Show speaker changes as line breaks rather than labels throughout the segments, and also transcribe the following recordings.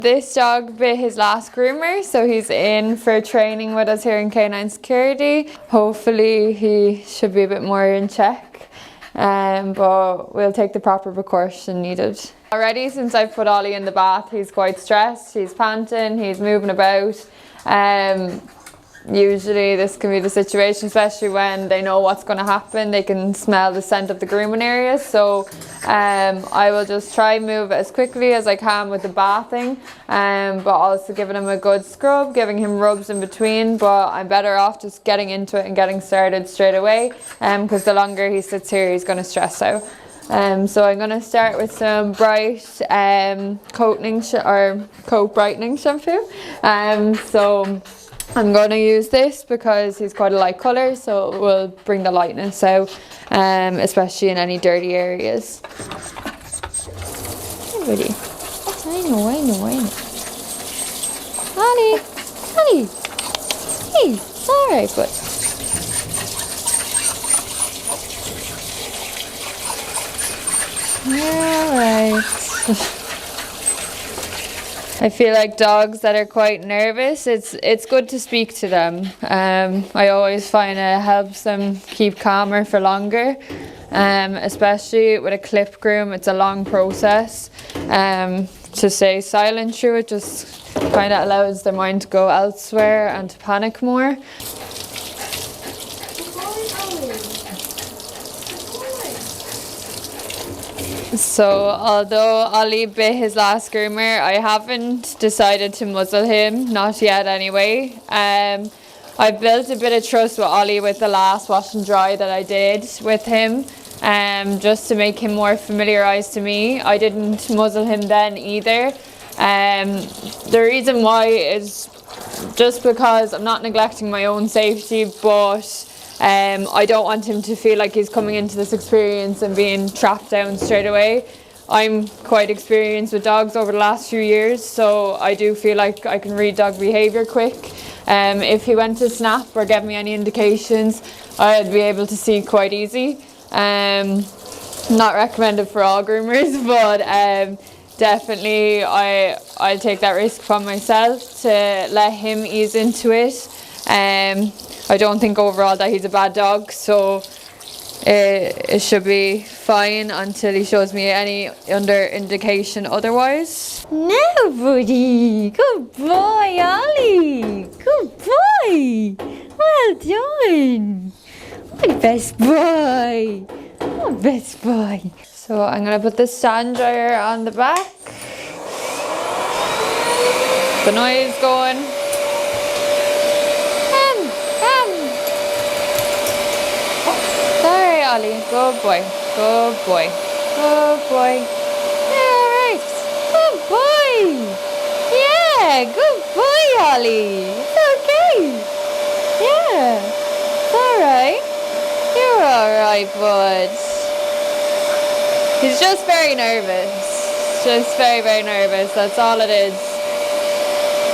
This dog bit his last groomer, so he's in for training with us here in Canine Security. Hopefully he should be a bit more in check, but we'll take the proper precaution needed. Already since I've put Ollie in the bath, he's quite stressed, he's panting, he's moving about. Usually this can be the situation, especially when they know what's going to happen. They can smell the scent of the grooming area, so I will just try and move as quickly as I can with the bathing, but also giving him a good scrub, giving him rubs in between. But I'm better off just getting into it and getting started straight away, because the longer he sits here, he's going to stress out. So I'm going to start with some bright coat brightening shampoo. So I'm going to use this because he's quite a light colour, so it will bring the lightness out, especially in any dirty areas. Hey buddy. I know. Ollie. Hey, it's alright, bud. Alright. I feel like dogs that are quite nervous, it's good to speak to them. I always find it helps them keep calmer for longer, especially with a clip groom. It's a long process. To stay silent through it just kind of allows their mind to go elsewhere and to panic more. So although Ollie bit his last groomer, I haven't decided to muzzle him, not yet anyway. I built a bit of trust with Ollie with the last wash and dry that I did with him, just to make him more familiarised to me. I didn't muzzle him then either. The reason why is just because I'm not neglecting my own safety, but I don't want him to feel like he's coming into this experience and being trapped down straight away. I'm quite experienced with dogs over the last few years, so I do feel like I can read dog behaviour quick. If he went to snap or give me any indications, I'd be able to see quite easy. Not recommended for all groomers, but definitely I'll take that risk upon myself to let him ease into it. I don't think overall that he's a bad dog, so it should be fine until he shows me any indication otherwise. Now, buddy, good boy, Ollie. Good boy. Well done. My best boy. My best boy. So I'm gonna put the stand dryer on the back. The noise going. Ollie, good boy, good boy, good boy. Yeah, alright, good boy. Yeah, good boy, Ollie. It's okay. Yeah, it's alright. You're alright, bud. He's just very nervous. Just very, very nervous. That's all it is.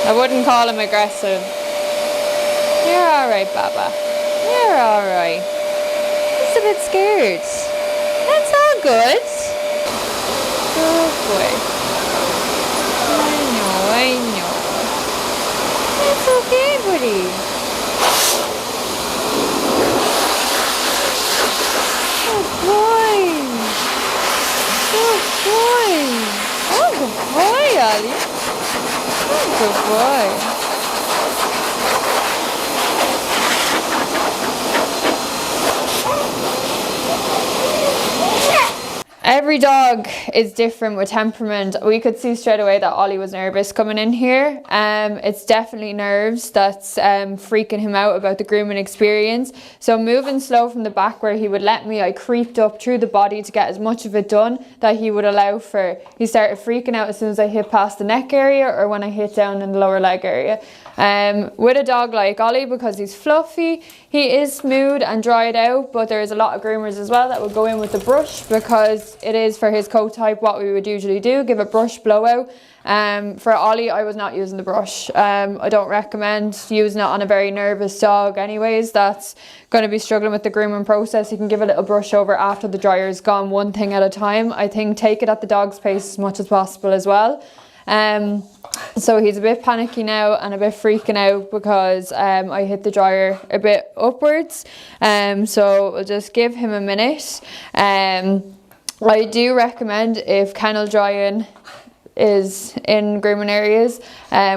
I wouldn't call him aggressive. You're alright, Baba. You're alright. A bit scared. That's all good. Good boy. I know. That's okay, buddy. Good boy. Good boy. Oh, good boy, Ollie. Oh, good boy. Every dog is different with temperament. We could see straight away that Ollie was nervous coming in here. It's definitely nerves that's freaking him out about the grooming experience. So moving slow from the back where he would let me, I creeped up through the body to get as much of it done that he would allow for. He started freaking out as soon as I hit past the neck area or when I hit down in the lower leg area. With a dog like Ollie, because he's fluffy, he is smooth and dried out, but there is a lot of groomers as well that will go in with the brush because it is for his coat type what we would usually do, give a brush blowout. For Ollie, I was not using the brush. I don't recommend using it on a very nervous dog anyways that's going to be struggling with the grooming process. You can give a little brush over after the dryer's gone, one thing at a time. I think take it at the dog's pace as much as possible as well. So he's a bit panicky now and a bit freaking out because I hit the dryer a bit upwards. So we'll just give him a minute. I do recommend, if kennel drying is in grooming areas,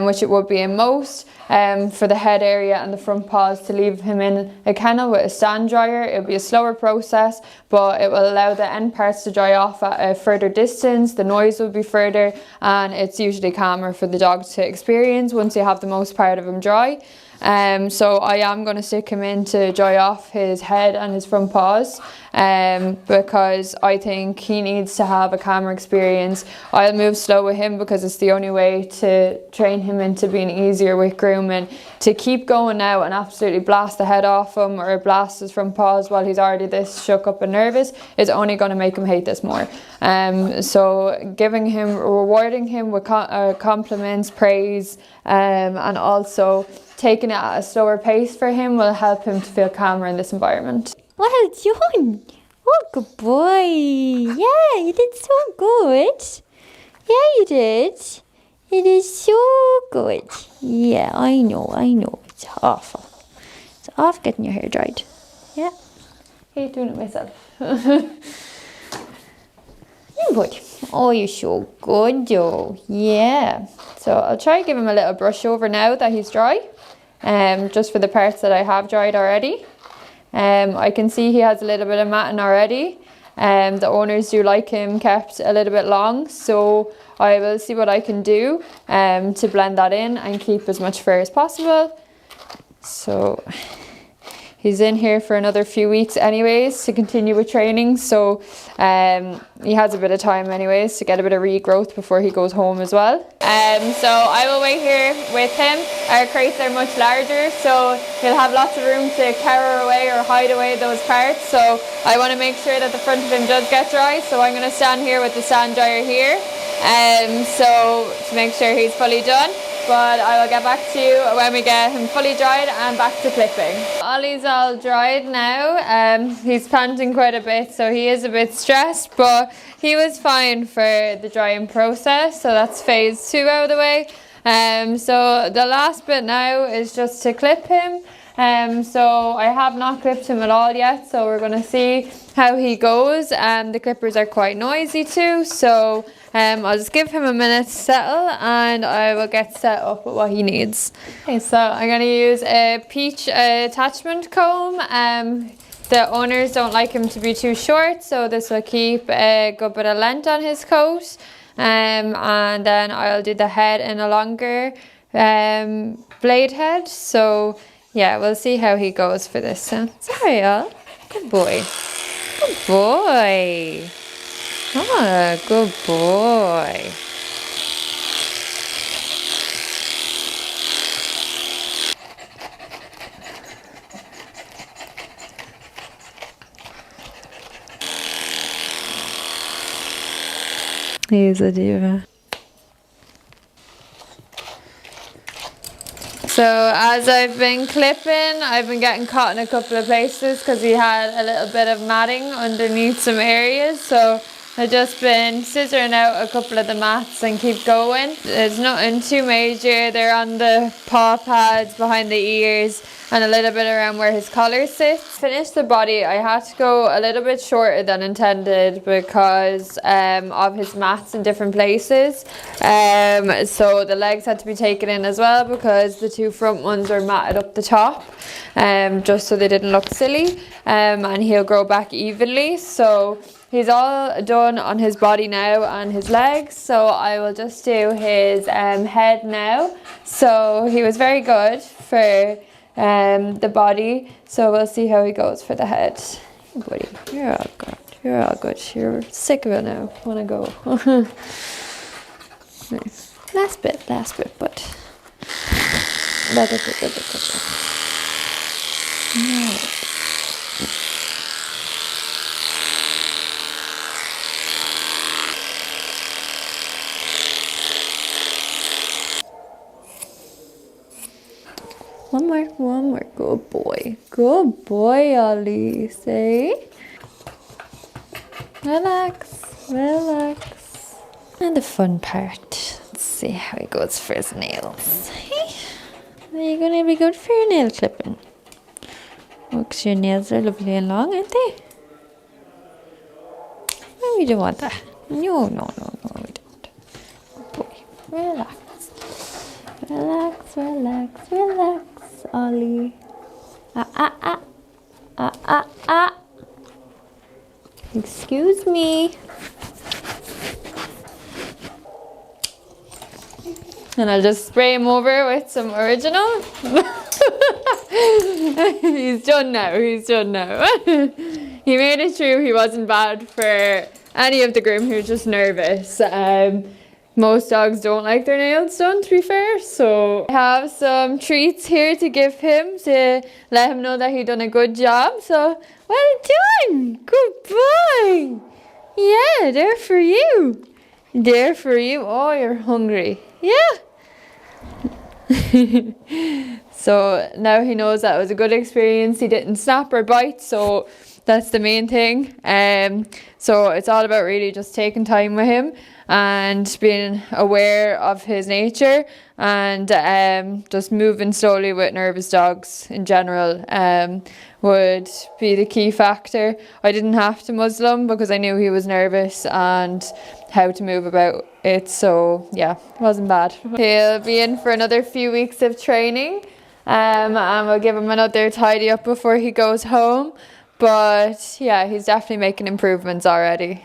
which it would be in most, for the head area and the front paws, to leave him in a kennel with a stand dryer. It'll be a slower process, but it will allow the end parts to dry off at a further distance. The noise will be further, and it's usually calmer for the dog to experience once you have the most part of him dry. So I am going to stick him in to dry off his head and his front paws, because I think he needs to have a calmer experience. I'll move slow with him because it's the only way to train him into being easier with grooming. To keep going now and absolutely blast the head off him or blast his front paws while he's already this shook up and nervous is only going to make him hate this more. So rewarding him with compliments, praise, and also taking it at a slower pace for him will help him to feel calmer in this environment.
Well done. Oh, good boy. Yeah, you did so good. Yeah, you did. It is so good. Yeah, I know. It's awful. It's awful getting your hair dried. Yeah.
I hate doing it myself.
Yeah, boy. Oh, you're so good, though. Yeah.
So I'll try and give him a little brush over now that he's dry. Just for the parts that I have dried already. I can see he has a little bit of matting already. The owners do like him kept a little bit long, so I will see what I can do to blend that in and keep as much fur as possible. So he's in here for another few weeks anyways to continue with training, so he has a bit of time anyways to get a bit of regrowth before he goes home as well. So I will wait here with him. Our crates are much larger, so he'll have lots of room to cower away or hide away those parts. So I want to make sure that the front of him does get dry, so I'm going to stand here with the sand dryer here, so to make sure he's fully done. But I will get back to you when we get him fully dried and back to clipping. Ollie's all dried now. He's panting quite a bit, so he is a bit stressed, but he was fine for the drying process. So that's phase 2 out of the way. So the last bit now is just to clip him. So I have not clipped him at all yet, so we're going to see how he goes. The clippers are quite noisy too, so I'll just give him a minute to settle and I will get set up with what he needs. Okay, so I'm going to use a peach attachment comb. The owners don't like him to be too short, so this will keep a good bit of length on his coat. And then I'll do the head in a longer blade head. So yeah, we'll see how he goes for this. Sorry, all. Good boy. Good boy. Oh, good boy. He's a diva. So as I've been clipping, I've been getting caught in a couple of places because he had a little bit of matting underneath some areas. So I've just been scissoring out a couple of the mats and keep going. There's nothing too major. They're on the paw pads, behind the ears, and a little bit around where his collar sits. Finished the body. I had to go a little bit shorter than intended because of his mats in different places. So the legs had to be taken in as well because the 2 front ones were matted up the top, just so they didn't look silly. And he'll grow back evenly. So he's all done on his body now and his legs, so I will just do his head now. So he was very good for the body, so we'll see how he goes for the head. Hey buddy, you're all good. You're all good. You're sick of it now. Wanna go? Nice. Last bit, but no. One more. Good boy. Good boy, Ollie. Say. Relax. And the fun part. Let's
see how he goes for his nails. Hey, are you going to be good for your nail clipping? Because your nails are lovely and long, aren't they? No, we don't want that. No, we don't. Good boy. Relax. Relax, Ollie. Excuse me.
And I'll just spray him over with some original. He's done now. He made it through. He wasn't bad for any of the groom. He was just nervous. Most dogs don't like their nails done, to be fair. So I have some treats here to give him to let him know that he done a good job. So well done. Good boy. Yeah, they're for you. Oh, you're hungry. Yeah. So now he knows that it was a good experience. He didn't snap or bite, so that's the main thing. So it's all about really just taking time with him and being aware of his nature, and just moving slowly with nervous dogs in general would be the key factor. I didn't have to muzzle him because I knew he was nervous and how to move about it, so yeah, it wasn't bad. He'll be in for another few weeks of training, and we'll give him another tidy up before he goes home, but yeah, he's definitely making improvements already.